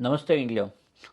नमस्ते इंडिया।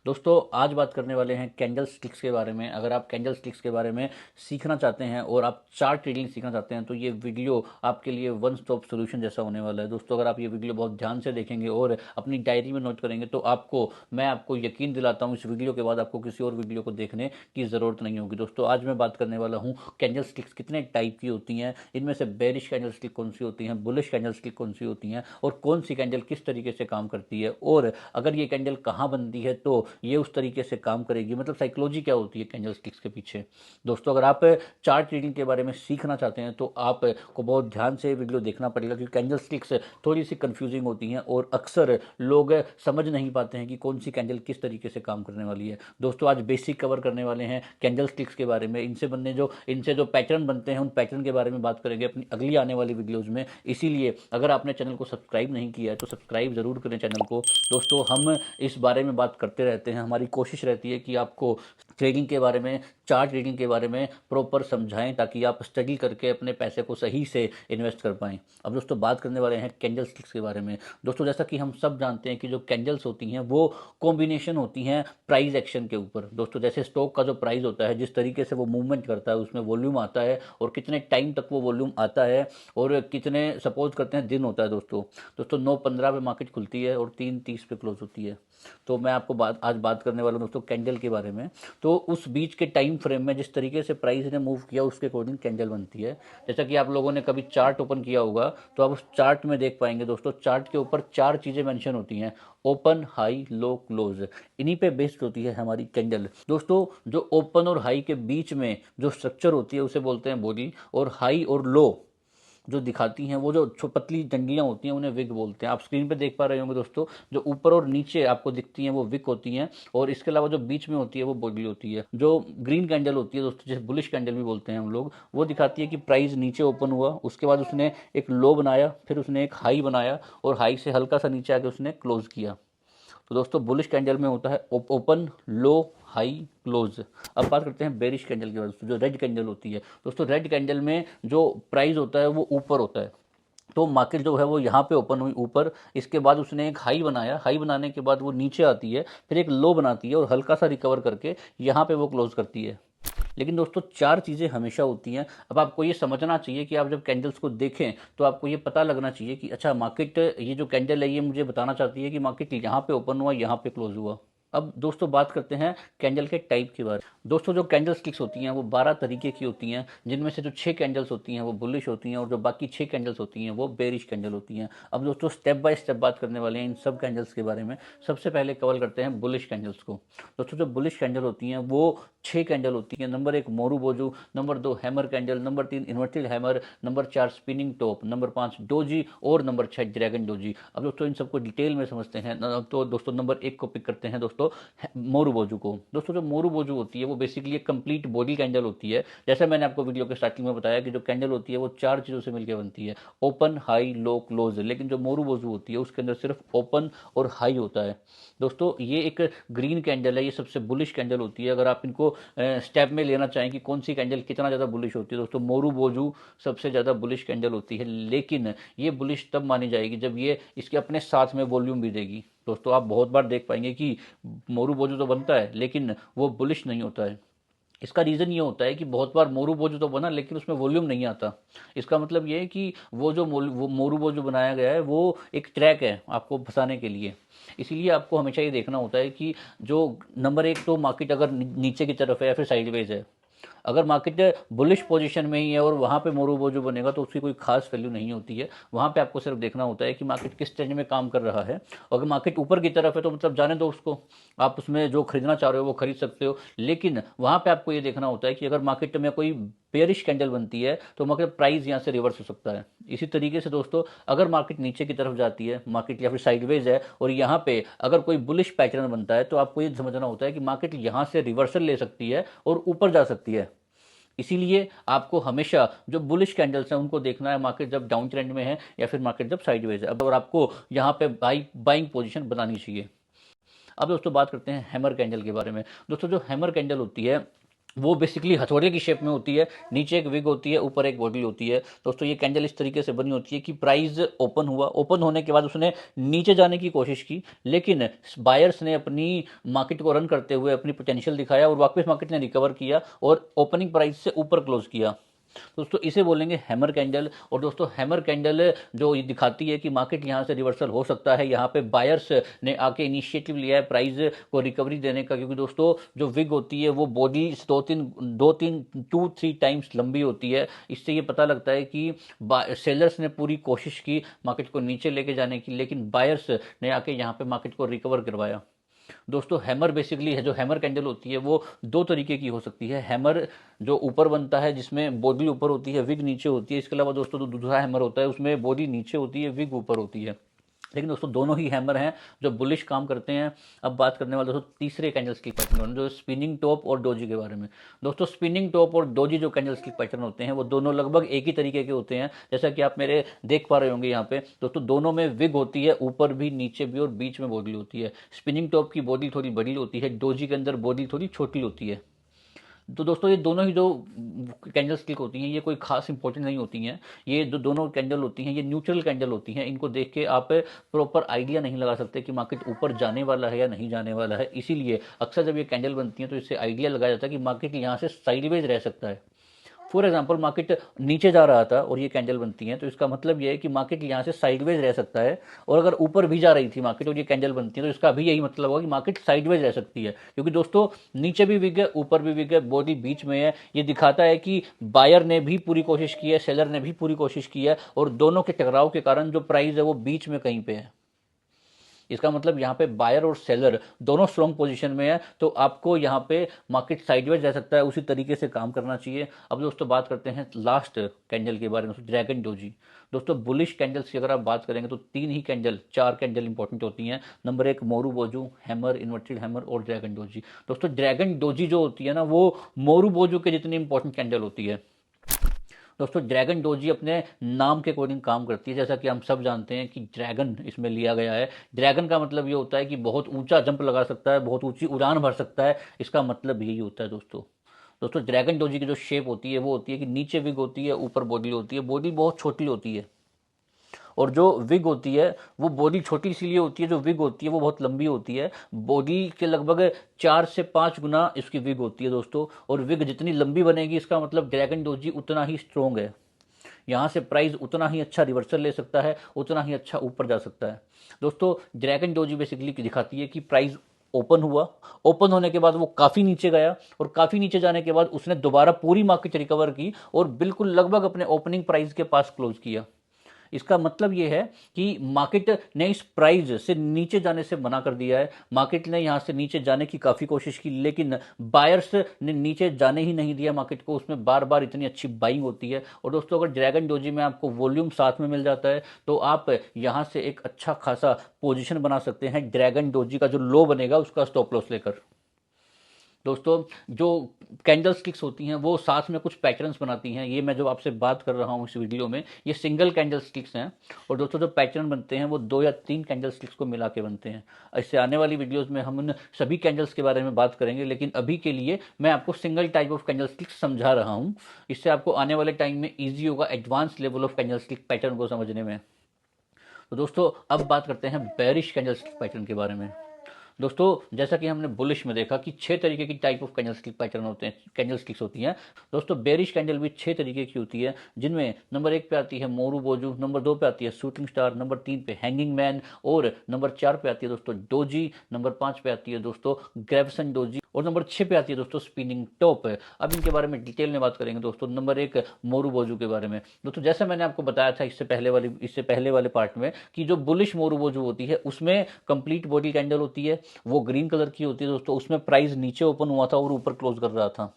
दोस्तों आज बात करने वाले हैं कैंडल स्टिक्स के बारे में। अगर आप कैंडल स्टिक्स के बारे में सीखना चाहते हैं और आप चार्ट रीडिंग सीखना चाहते हैं तो ये वीडियो आपके लिए वन स्टॉप सॉल्यूशन जैसा होने वाला है। दोस्तों अगर आप ये वीडियो बहुत ध्यान से देखेंगे और अपनी डायरी में नोट करेंगे तो मैं आपको यकीन दिलाता हूँ इस वीडियो के बाद आपको किसी और वीडियो को देखने की ज़रूरत नहीं होगी। दोस्तों आज मैं बात करने वाला हूँ कैंडल स्टिक्स कितने टाइप की होती हैं, इनमें से बेरिश कैंडल स्टिक कौन सी होती हैं, बुलिश कैंडल स्टिक कौन सी होती हैं और कौन सी कैंडल किस तरीके से काम करती है, और अगर ये कैंडल कहाँ बनती है तो ये उस तरीके से काम करेगी। मतलब साइकोलॉजी क्या होती है कैंडल स्टिक्स के पीछे। दोस्तों अगर आप चार्ट रीडिंग के बारे में सीखना चाहते हैं तो आपको बहुत ध्यान से वीडियो देखना पड़ेगा, क्योंकि कैंडल स्टिक्स थोड़ी सी कंफ्यूजिंग होती हैं और अक्सर लोग समझ नहीं पाते हैं कि कौन सी कैंडल किस तरीके से काम करने वाली है। दोस्तों आज बेसिक कवर करने वाले हैं कैंडल स्टिक्स के बारे में, इनसे जो पैटर्न बनते हैं उन पैटर्न के बारे में बात करेंगे अपनी अगली आने वाली वीडियोज़ में। इसीलिए अगर आपने चैनल को सब्सक्राइब नहीं किया है तो सब्सक्राइब ज़रूर करें चैनल को। दोस्तों हम इस बारे में बात करते रहते हैं, हमारी कोशिश रहती है कि आपको ट्रेडिंग के बारे में, चार्ट रीडिंग के बारे में प्रॉपर समझाएं ताकि आप स्टडी करके अपने पैसे को सही से इन्वेस्ट कर पाएं। अब दोस्तों बात करने वाले हैं कैंडल स्टिक्स के बारे में। दोस्तों जैसा कि हम सब जानते हैं कि जो कैंडल्स होती हैं वो कॉम्बिनेशन होती हैं प्राइस एक्शन के ऊपर। दोस्तों जैसे स्टॉक का जो प्राइस होता है, जिस तरीके से वो मूवमेंट करता है, उसमें वॉल्यूम आता है और कितने टाइम तक वो वॉल्यूम आता है और कितने सपोज करते हैं दिन होता है। दोस्तों 9:15 पे मार्केट खुलती है और 3:30 पे क्लोज होती है। तो मैं आपको आज बात करने वाला हूँ दोस्तों कैंडल के बारे में। तो उस बीच के टाइम फ्रेम में जिस तरीके से प्राइस ने मूव किया उसके अकॉर्डिंग कैंडल बनती है। जैसा कि आप लोगों ने कभी चार्ट ओपन किया होगा तो आप उस चार्ट में देख पाएंगे दोस्तों, चार्ट के ऊपर 4 चीज़ें मेंशन होती हैं: ओपन, हाई, लो, क्लोज। इन्हीं पे बेस्ड होती है हमारी कैंडल। दोस्तों जो ओपन और हाई के बीच में जो स्ट्रक्चर होती है उसे बोलते हैं बॉडी, और हाई और लो जो दिखाती हैं वो जो पतली डंडियां होती हैं उन्हें विग बोलते हैं। आप स्क्रीन पे देख पा रहे होंगे दोस्तों, जो ऊपर और नीचे आपको दिखती हैं वो विग होती हैं, और इसके अलावा जो बीच में होती है वो बॉडी होती है। जो ग्रीन कैंडल होती है दोस्तों, जैसे बुलिश कैंडल भी बोलते हैं हम लोग, वो दिखाती है कि प्राइस नीचे ओपन हुआ, उसके बाद उसने एक लो बनाया, फिर उसने एक हाई बनाया और हाई से हल्का सा नीचे आके उसने क्लोज किया। तो दोस्तों बुलिश कैंडल में होता है ओपन, लो, हाई, क्लोज। अब बात करते हैं बेरिश कैंडल की बात, जो रेड कैंडल होती है। दोस्तों रेड कैंडल में जो प्राइस होता है वो ऊपर होता है, तो मार्केट जो है वो यहाँ पे ओपन हुई ऊपर, इसके बाद उसने एक हाई बनाया, हाई बनाने के बाद वो नीचे आती है, फिर एक लो बनाती है और हल्का सा रिकवर करके यहाँ पे वो क्लोज करती है। लेकिन दोस्तों 4 चीज़ें हमेशा होती हैं। अब आपको ये समझना चाहिए कि आप जब कैंडल्स को देखें तो आपको ये पता लगना चाहिए कि अच्छा मार्केट, ये जो कैंडल है ये मुझे बताना चाहती है कि मार्केट यहाँ पे ओपन हुआ, यहाँ पे क्लोज हुआ। अब दोस्तों बात करते हैं कैंडल के टाइप के बारे में। दोस्तों जो कैंडल स्टिक्स होती हैं वो 12 तरीके की होती हैं, जिनमें से जो 6 कैंडल्स होती हैं वो बुलिश होती हैं और जो बाकी 6 कैंडल्स होती हैं वो बेरिश कैंडल होती हैं। अब दोस्तों स्टेप बाय स्टेप बात करने वाले हैं इन सब कैंडल्स के बारे में। सबसे पहले कवर करते हैं बुलिश कैंडल्स को। दोस्तों जो बुलिश कैंडल होती हैं वो 6 कैंडल होती हैं। नंबर 1 मोरू बोजू, number 2 hammer candle, number 3 inverted hammer, number 4 spinning top, number 5 doji और नंबर 6 ड्रैगन डोजी। अब दोस्तों इन सबको डिटेल में समझते हैं। तो दोस्तों नंबर 1 को पिक करते हैं दोस्तों, मोरू बोजू को। दोस्तों जो मोरू बोजू होती है वो बेसिकली एक कंप्लीट बॉडी कैंडल होती है। जैसे मैंने आपको वीडियो के स्टार्टिंग में बताया कि जो कैंडल होती है वो 4 चीज़ों से मिलकर बनती है: ओपन, हाई, लो, क्लोज। लेकिन जो मोरू बोजू होती है उसके अंदर सिर्फ ओपन और हाई होता है। दोस्तों ये एक ग्रीन कैंडल है, ये सबसे बुलिश कैंडल होती है। अगर आप इनको स्टेप में लेना चाहें कि कौन सी कैंडल कितना ज़्यादा बुलिश होती है, दोस्तों मोरू बोजू सबसे ज़्यादा बुलिश कैंडल होती है। लेकिन ये बुलिश तब मानी जाएगी जब ये इसके अपने साथ में वॉल्यूम भी देगी। दोस्तों आप बहुत बार देख पाएंगे कि मोरू बोजू तो बनता है लेकिन वो बुलिश नहीं होता है। इसका रीज़न ये होता है कि बहुत बार मोरू बोजू तो बना लेकिन उसमें वॉल्यूम नहीं आता। इसका मतलब ये है कि वो मोरू बोजू बनाया गया है वो एक ट्रैक है आपको फंसाने के लिए। इसीलिए आपको हमेशा ये देखना होता है कि जो नंबर 1 तो मार्केट अगर नीचे की तरफ है या फिर साइडवेज है। अगर मार्केट बुलिश पोजीशन में ही है और वहाँ पे मोरू बोजू बनेगा तो उसकी कोई खास वैल्यू नहीं होती है। वहाँ पे आपको सिर्फ देखना होता है कि मार्केट किस ट्रेंड में काम कर रहा है। अगर मार्केट ऊपर की तरफ है तो मतलब जाने दो उसको, आप उसमें जो खरीदना चाह रहे हो वो खरीद सकते हो। लेकिन वहाँ पे आपको ये देखना होता है कि अगर मार्केट में कोई बेयरिश कैंडल बनती है तो मार्केट प्राइस यहाँ से रिवर्स हो सकता है। इसी तरीके से दोस्तों अगर मार्केट नीचे की तरफ जाती है, मार्केट या फिर साइडवेज है और यहाँ पे अगर कोई बुलिश पैटर्न बनता है तो आपको ये समझना होता है कि मार्केट यहाँ से रिवर्सल ले सकती है और ऊपर जा सकती है। इसीलिए आपको हमेशा जो बुलिश कैंडल्स हैं उनको देखना है मार्केट जब डाउन ट्रेंड में है या फिर मार्केट जब साइडवेज है। अब और आपको यहाँ पे बाइंग पोजीशन बनानी चाहिए। अब दोस्तों बात करते हैं हैमर कैंडल के बारे में। दोस्तों जो हैमर कैंडल होती है वो बेसिकली हथौड़े की शेप में होती है, नीचे एक विग होती है, ऊपर एक बॉडी होती है। दोस्तों ये कैंडल इस तरीके से बनी होती है कि प्राइस ओपन हुआ, ओपन होने के बाद उसने नीचे जाने की कोशिश की, लेकिन बायर्स ने अपनी मार्केट को रन करते हुए अपनी पोटेंशियल दिखाया और वापस मार्केट ने रिकवर किया और ओपनिंग प्राइस से ऊपर क्लोज किया। दोस्तों इसे बोलेंगे हैमर कैंडल। और दोस्तों हैमर कैंडल जो ये दिखाती है कि मार्केट यहाँ से रिवर्सल हो सकता है, यहाँ पे बायर्स ने आके इनिशिएटिव लिया है प्राइस को रिकवरी देने का, क्योंकि दोस्तों जो विग होती है वो बॉडी दो तीन 2-3 टाइम्स लंबी होती है। इससे ये पता लगता है कि सेलर्स ने पूरी कोशिश की मार्केट को नीचे लेके जाने की, लेकिन बायर्स ने आके यहाँ पे मार्केट को रिकवर करवाया। दोस्तों हैमर बेसिकली है, जो हैमर कैंडल होती है वो दो तरीके की हो सकती है। हैमर जो ऊपर बनता है जिसमें बॉडी ऊपर होती है, विग नीचे होती है। इसके अलावा दोस्तों जो दूसरा हैमर होता है उसमें बॉडी नीचे होती है, विग ऊपर होती है। लेकिन दोस्तों दोनों ही हैमर हैं जो बुलिश काम करते हैं। अब बात करने वाले दोस्तों तीसरे कैंडल स्टिक पैटर्न जो स्पिनिंग टॉप और डोजी के बारे में। दोस्तों स्पिनिंग टॉप और डोजी जो कैंडल स्टिक पैटर्न होते हैं वो दोनों लगभग एक ही तरीके के होते हैं, जैसा कि आप मेरे देख पा रहे होंगे यहाँ पे। दोस्तों दोनों में विग होती है, ऊपर भी नीचे भी, और बीच में बॉडी होती है। स्पिनिंग टॉप की बॉडी थोड़ी बड़ी होती है, डोजी के अंदर बॉडी थोड़ी छोटी होती है। तो दोस्तों ये दोनों ही जो कैंडल स्टिक होती हैं ये कोई खास इंपॉर्टेंट नहीं होती हैं। ये जो दोनों कैंडल होती हैं ये न्यूट्रल कैंडल होती हैं। इनको देख के आप प्रॉपर आइडिया नहीं लगा सकते कि मार्केट ऊपर जाने वाला है या नहीं जाने वाला है। इसीलिए अक्सर जब ये कैंडल बनती हैं तो इससे आइडिया लगाया जाता है कि मार्केट यहाँ से साइडवेज रह सकता है। फॉर एग्जाम्पल मार्केट नीचे जा रहा था और ये कैंडल बनती है तो इसका मतलब ये है कि मार्केट यहाँ से साइडवेज रह सकता है। और अगर ऊपर भी जा रही थी मार्केट और ये कैंडल बनती है तो इसका भी यही मतलब होगा कि मार्केट साइडवेज रह सकती है, क्योंकि दोस्तों नीचे भी विग है, ऊपर भी विग है, बॉडी बीच में है। ये दिखाता है कि बायर ने भी पूरी कोशिश की है, सेलर ने भी पूरी कोशिश की है, और दोनों के टकराव के कारण जो प्राइस है वो बीच में कहीं पे है। इसका मतलब यहाँ पे बायर और सेलर दोनों स्ट्रॉन्ग पोजीशन में है, तो आपको यहाँ पे मार्केट साइडवेज जा सकता है, उसी तरीके से काम करना चाहिए। अब दोस्तों बात करते हैं लास्ट कैंडल के बारे में, ड्रैगन डोजी। दोस्तों बुलिश कैंडल्स की अगर आप बात करेंगे तो तीन ही कैंडल, चार कैंडल इंपॉर्टेंट होती हैं। नंबर एक मोरू बोजू, हैमर, इन्वर्टेड हैमर और ड्रैगन डोजी। दोस्तों ड्रैगन डोजी जो होती है ना वो मोरू बोजू के जितनी इंपॉर्टेंट कैंडल होती है। दोस्तों ड्रैगन डोजी अपने नाम के अकॉर्डिंग काम करती है, जैसा कि हम सब जानते हैं कि ड्रैगन इसमें लिया गया है। ड्रैगन का मतलब ये होता है कि बहुत ऊंचा जंप लगा सकता है, बहुत ऊंची उड़ान भर सकता है। इसका मतलब यही होता है दोस्तों। दोस्तों ड्रैगन डोजी की जो शेप होती है वो होती है कि नीचे विग होती है, ऊपर बॉडी होती है। बॉडी बहुत छोटी होती है, और जो विग होती है वो बॉडी छोटी इसीलिए होती है, जो विग होती है वो बहुत लंबी होती है। बॉडी के लगभग 4 से 5 गुना इसकी विग होती है दोस्तों। और विग जितनी लंबी बनेगी इसका मतलब ड्रैगन डोजी उतना ही स्ट्रोंग है। यहाँ से प्राइस उतना ही अच्छा रिवर्सल ले सकता है, उतना ही अच्छा ऊपर जा सकता है। दोस्तों ड्रैगन डोजी बेसिकली दिखाती है कि प्राइस ओपन हुआ, ओपन होने के बाद वो काफ़ी नीचे गया, और काफ़ी नीचे जाने के बाद उसने दोबारा पूरी मार्केट रिकवर की और बिल्कुल लगभग अपने ओपनिंग प्राइस के पास क्लोज किया। इसका मतलब ये है कि मार्केट ने इस प्राइस से नीचे जाने से मना कर दिया है। मार्केट ने यहाँ से नीचे जाने की काफ़ी कोशिश की, लेकिन बायर्स ने नीचे जाने ही नहीं दिया मार्केट को। उसमें बार बार इतनी अच्छी बाइंग होती है। और दोस्तों अगर ड्रैगन डोजी में आपको वॉल्यूम साथ में मिल जाता है तो आप यहाँ से एक अच्छा खासा पोजिशन बना सकते हैं। ड्रैगन डोजी का जो लो बनेगा उसका स्टॉप लॉस लेकर। दोस्तों जो कैंडल स्टिक्स होती हैं वो साथ में कुछ पैटर्न्स बनाती हैं। ये मैं जो आपसे बात कर रहा हूँ इस वीडियो में ये सिंगल कैंडल स्टिक्स हैं, और दोस्तों जो पैटर्न बनते हैं वो 2 या 3 कैंडल स्टिक्स को मिला के बनते हैं। इससे आने वाली वीडियोस में हम उन सभी कैंडल्स के बारे में बात करेंगे, लेकिन अभी के लिए मैं आपको single type of candle sticks समझा रहा हूँ। इससे आपको आने वाले टाइम में ईजी होगा advance level of candle stick pattern को समझने में। तो दोस्तों अब बात करते हैं बेरिश कैंडल स्टिक पैटर्न के बारे में। दोस्तों जैसा कि हमने बुलिश में देखा कि 6 तरीके की type of candle stick pattern होते हैं, कैंडल स्टिक्स होती हैं। दोस्तों बेरिश कैंडल भी 6 तरीके की होती है, जिनमें नंबर 1 पे आती है मोरू बोजू, नंबर 2 पे आती है शूटिंग स्टार, नंबर 3 पे हैंगिंग मैन, और नंबर 4 पे आती है दोस्तों डोजी, नंबर 5 पे आती है दोस्तों ग्रेवसन डोजी, और नंबर 6 पे आती है दोस्तों स्पिनिंग टॉप। अब इनके बारे में डिटेल में बात करेंगे दोस्तों। नंबर 1 मोरू बोजू के बारे में। दोस्तों जैसे मैंने आपको बताया था इससे पहले वाले पार्ट में कि जो बुलिश मोरू बोजू होती है उसमें कंप्लीट बॉडी कैंडल होती है, वो ग्रीन कलर की होती है दोस्तों। उसमें प्राइस नीचे ओपन हुआ था और ऊपर क्लोज कर रहा था।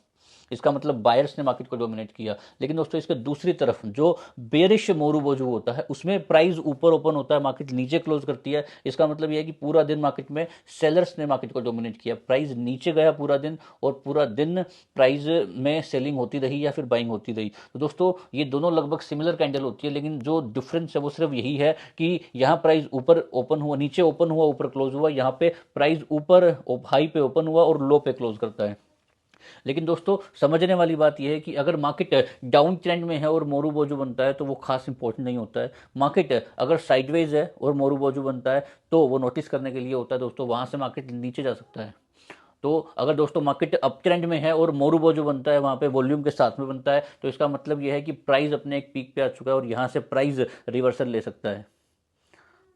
इसका मतलब बायर्स ने मार्केट को डोमिनेट किया। लेकिन दोस्तों इसके दूसरी तरफ जो बेरिश मोरूबोजू होता है उसमें प्राइस ऊपर ओपन होता है, मार्केट नीचे क्लोज करती है। इसका मतलब यह है कि पूरा दिन मार्केट में सेलर्स ने मार्केट को डोमिनेट किया। प्राइस नीचे गया पूरा दिन, और पूरा दिन प्राइस में सेलिंग होती रही या फिर बाइंग होती रही। तो दोस्तों ये दोनों लगभग सिमिलर कैंडल होती है, लेकिन जो डिफरेंस है वो सिर्फ यही है कि यहाँ प्राइस ऊपर ओपन हुआ, नीचे ओपन हुआ, ऊपर क्लोज हुआ। यहाँ पे प्राइस ऊपर हाई पे ओपन हुआ और लो पे क्लोज करता है। लेकिन दोस्तों समझने वाली बात यह है कि अगर मार्केट डाउन ट्रेंड में है और मोरूबोजू बनता है तो वो खास इंपॉर्टेंट नहीं होता है। मार्केट अगर साइडवेज है और मोरूबोजू बनता है तो वो नोटिस करने के लिए होता है दोस्तों, वहाँ से मार्केट नीचे जा सकता है। तो अगर दोस्तों मार्केट अप ट्रेंड में है और मोरूबोजू बनता है, वहाँ पे वॉल्यूम के साथ में बनता है, तो इसका मतलब यह है कि प्राइस अपने एक पीक पे आ चुका है और यहाँ से प्राइस रिवर्सल ले सकता है।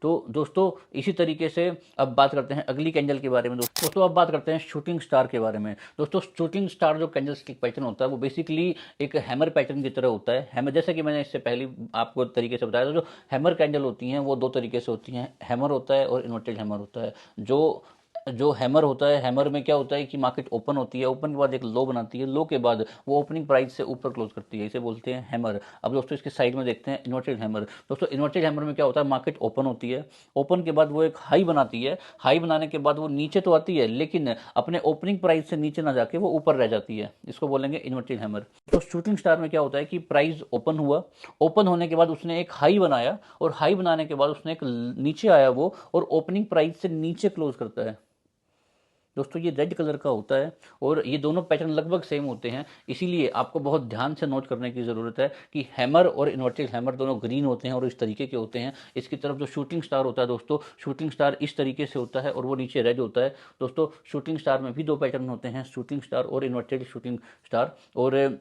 तो दोस्तों इसी तरीके से अब बात करते हैं अगली कैंडल के बारे में। दोस्तों अब बात करते हैं शूटिंग स्टार के बारे में। दोस्तों शूटिंग स्टार जो कैंडल स्टिक पैटर्न होता है वो बेसिकली एक हैमर पैटर्न की तरह होता है। हैमर, जैसे कि मैंने इससे पहले आपको तरीके से बताया था, जो हैमर कैंडल होती हैं वो दो तरीके से होती हैं, हैमर होता है और इन्वर्टेड हैमर होता है। जो जो हैमर होता है, हैमर में क्या होता है कि मार्केट ओपन होती है, ओपन के बाद एक लो बनाती है, लो के बाद वो ओपनिंग प्राइस से ऊपर क्लोज करती है, इसे बोलते हैं हैमर। अब दोस्तों इसके साइड में देखते हैं इन्वर्टेड हैमर। दोस्तों इन्वर्टेड हैमर में क्या होता है, मार्केट ओपन होती है, ओपन के बाद वो एक हाई बनाती है, हाई बनाने के बाद वो नीचे तो आती है लेकिन अपने ओपनिंग प्राइस से नीचे ना जाके वो ऊपर रह जाती है, इसको बोलेंगे इन्वर्टेड हैमर। तो शूटिंग स्टार में क्या होता है कि प्राइस ओपन हुआ, ओपन होने के बाद उसने एक हाई बनाया और हाई बनाने के बाद उसने एक नीचे आया वो और ओपनिंग प्राइस से नीचे क्लोज करता है। दोस्तों ये रेड कलर का होता है और ये दोनों पैटर्न लगभग सेम होते हैं, इसीलिए आपको बहुत ध्यान से नोट करने की ज़रूरत है कि हैमर और इन्वर्टेड हैमर दोनों ग्रीन होते हैं और इस तरीके के होते हैं। इसकी तरफ जो शूटिंग स्टार होता है दोस्तों, शूटिंग स्टार इस तरीके से होता है और वो नीचे रेड होता है। दोस्तों शूटिंग स्टार में भी दो पैटर्न होते हैं, शूटिंग स्टार और इन्वर्टेड शूटिंग स्टार, और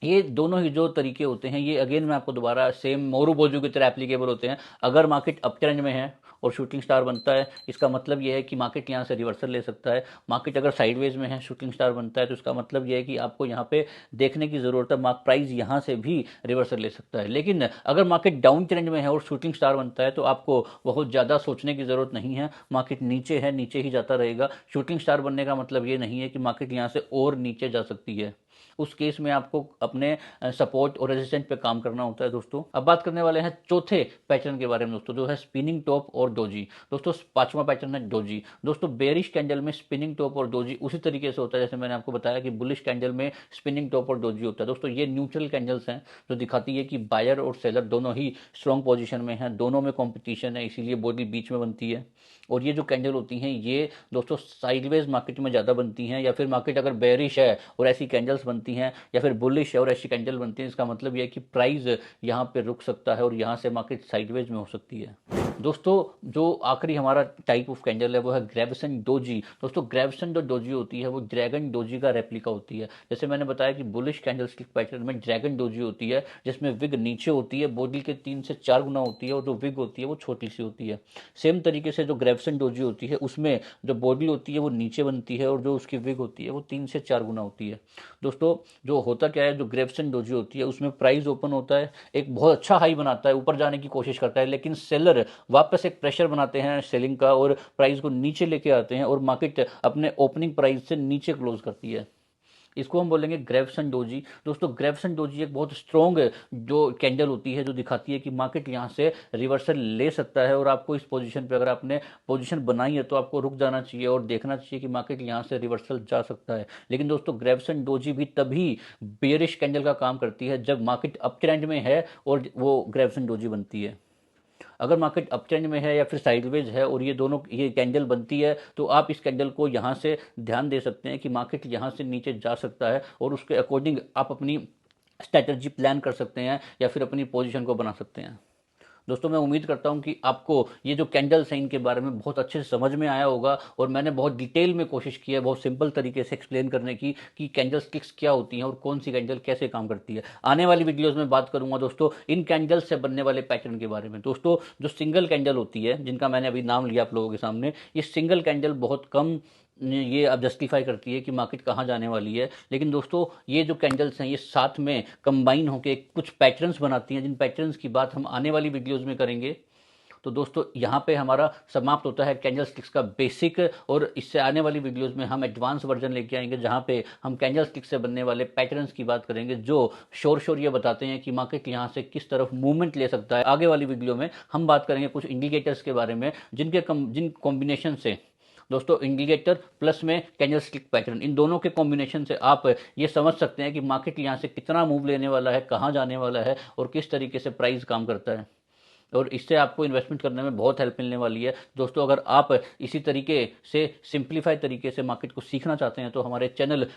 ये दोनों ही जो तरीके होते हैं ये अगेन मैं आपको दोबारा सेम मोरूबोजू की तरह एप्लीकेबल होते हैं। अगर मार्केट अप ट्रेंड में है और शूटिंग स्टार बनता है, इसका मतलब ये है कि मार्केट यहाँ से रिवर्सल ले सकता है। मार्केट अगर साइडवेज में है, शूटिंग स्टार बनता है, तो इसका मतलब ये है कि आपको यहाँ पे देखने की ज़रूरत है, मार्क प्राइस यहाँ से भी रिवर्सल ले सकता है। लेकिन अगर मार्केट डाउन ट्रेंड में है और शूटिंग स्टार बनता है तो आपको बहुत ज़्यादा सोचने की ज़रूरत नहीं है, मार्केट नीचे है, नीचे ही जाता रहेगा। शूटिंग स्टार बनने का मतलब ये नहीं है कि मार्केट यहाँ से और नीचे जा सकती है, उस केस में आपको अपने सपोर्ट और रेजिस्टेंस पे काम करना होता है। दोस्तों अब बात करने वाले हैं चौथे पैटर्न के बारे में दोस्तों, जो है स्पिनिंग टॉप और डोजी। दोस्तों पांचवा पैटर्न है डोजी। दोस्तों बेरिश कैंडल में स्पिनिंग टॉप और डोजी उसी तरीके से होता है जैसे मैंने आपको बताया कि बुलिश कैंडल में स्पिनिंग टॉप और डोजी होता है। दोस्तों ये न्यूट्रल कैंडल्स हैं जो दिखाती है कि बायर और सेलर दोनों ही स्ट्रॉन्ग पोजिशन में हैं, दोनों में कॉम्पिटिशन है, इसीलिए बॉडी बीच में बनती है। और ये जो कैंडल होती हैं ये दोस्तों साइडवेज मार्केट में ज़्यादा बनती हैं, या फिर मार्केट अगर बेरिश है और ऐसी कैंडल्स बनती हैं, या फिर बुलिश है और ऐसी कैंडल बनती है, इसका मतलब यह है कि प्राइस यहाँ पे रुक सकता है और यहाँ से मार्केट साइडवेज में हो सकती है। दोस्तों जो आखिरी हमारा टाइप ऑफ कैंडल है वो है ग्रेविसन डोजी। दोस्तों ग्रेविसन जो डोजी होती है वो ड्रैगन डोजी का रेप्लिका होती है। जैसे मैंने बताया कि बुलिश कैंडल स्टिक पैटर्न में ड्रैगन डोजी होती है जिसमें विग नीचे होती है, बॉडी के 3 से 4 गुना होती है और जो विग होती है वो छोटी सी होती है। सेम तरीके से जो ग्रेविसन डोजी होती है उसमें जो बॉडी होती है वो नीचे बनती है और जो उसकी विग होती है वो 3 से 4 गुना होती है। दोस्तों जो होता क्या है, जो ग्रेविसन डोजी होती है उसमें प्राइस ओपन होता है, एक बहुत अच्छा हाई बनाता है, ऊपर जाने की कोशिश करता है, लेकिन सेलर वापस एक प्रेशर बनाते हैं सेलिंग का और प्राइस को नीचे लेके आते हैं और मार्केट अपने ओपनिंग प्राइस से नीचे क्लोज करती है। इसको हम बोलेंगे ग्रेविसन डोजी। दोस्तों ग्रेविसन डोजी एक बहुत स्ट्रॉन्ग जो कैंडल होती है जो दिखाती है कि मार्केट यहाँ से रिवर्सल ले सकता है और आपको इस पोजीशन पे अगर आपने पोजीशन बनाई है तो आपको रुक जाना चाहिए और देखना चाहिए कि मार्केट यहाँ से रिवर्सल जा सकता है। लेकिन दोस्तों ग्रेविसन डोजी भी तभी बेयरिश कैंडल का काम करती है जब मार्केट अप ट्रेंड में है और वो ग्रेविसन डोजी बनती है। अगर मार्केट अप ट्रेंड में है या फिर साइडवेज है और ये दोनों ये कैंडल बनती है तो आप इस कैंडल को यहाँ से ध्यान दे सकते हैं कि मार्केट यहाँ से नीचे जा सकता है और उसके अकॉर्डिंग आप अपनी स्ट्रैटेजी प्लान कर सकते हैं या फिर अपनी पोजीशन को बना सकते हैं। दोस्तों मैं उम्मीद करता हूं कि आपको ये जो कैंडल्स हैं इनके बारे में बहुत अच्छे से समझ में आया होगा और मैंने बहुत डिटेल में कोशिश की है बहुत सिंपल तरीके से एक्सप्लेन करने की कि कैंडल स्टिक्स क्या होती हैं और कौन सी कैंडल कैसे काम करती है। आने वाली वीडियोस में बात करूंगा दोस्तों इन कैंडल्स से बनने वाले पैटर्न के बारे में। दोस्तों जो सिंगल कैंडल होती है जिनका मैंने अभी नाम लिया आप लोगों के सामने, ये सिंगल कैंडल बहुत कम ये अब जस्टिफाई करती है कि मार्केट कहाँ जाने वाली है, लेकिन दोस्तों ये जो कैंडल्स हैं ये साथ में कंबाइन होकर कुछ पैटर्न्स बनाती हैं जिन पैटर्न्स की बात हम आने वाली वीडियोस में करेंगे। तो दोस्तों यहाँ पे हमारा समाप्त होता है कैंडल स्टिक्स का बेसिक, और इससे आने वाली वीडियोस में हम एडवांस वर्जन लेके आएंगे जहाँ पे हम कैंडल स्टिक्स से बनने वाले पैटर्न्स की बात करेंगे जो शोर ये बताते हैं कि मार्केट यहाँ से किस तरफ मूवमेंट ले सकता है। आगे वाली वीडियो में हम बात करेंगे कुछ इंडिकेटर्स के बारे में जिन कॉम्बिनेशन से दोस्तों इंडिकेटर प्लस में कैंडल स्टिक पैटर्न, इन दोनों के कॉम्बिनेशन से आप ये समझ सकते हैं कि मार्केट यहाँ से कितना मूव लेने वाला है, कहाँ जाने वाला है और किस तरीके से प्राइस काम करता है, और इससे आपको इन्वेस्टमेंट करने में बहुत हेल्प मिलने वाली है। दोस्तों अगर आप इसी तरीके से सिंप्लीफाई तरीके से मार्केट को सीखना चाहते हैं तो हमारे चैनल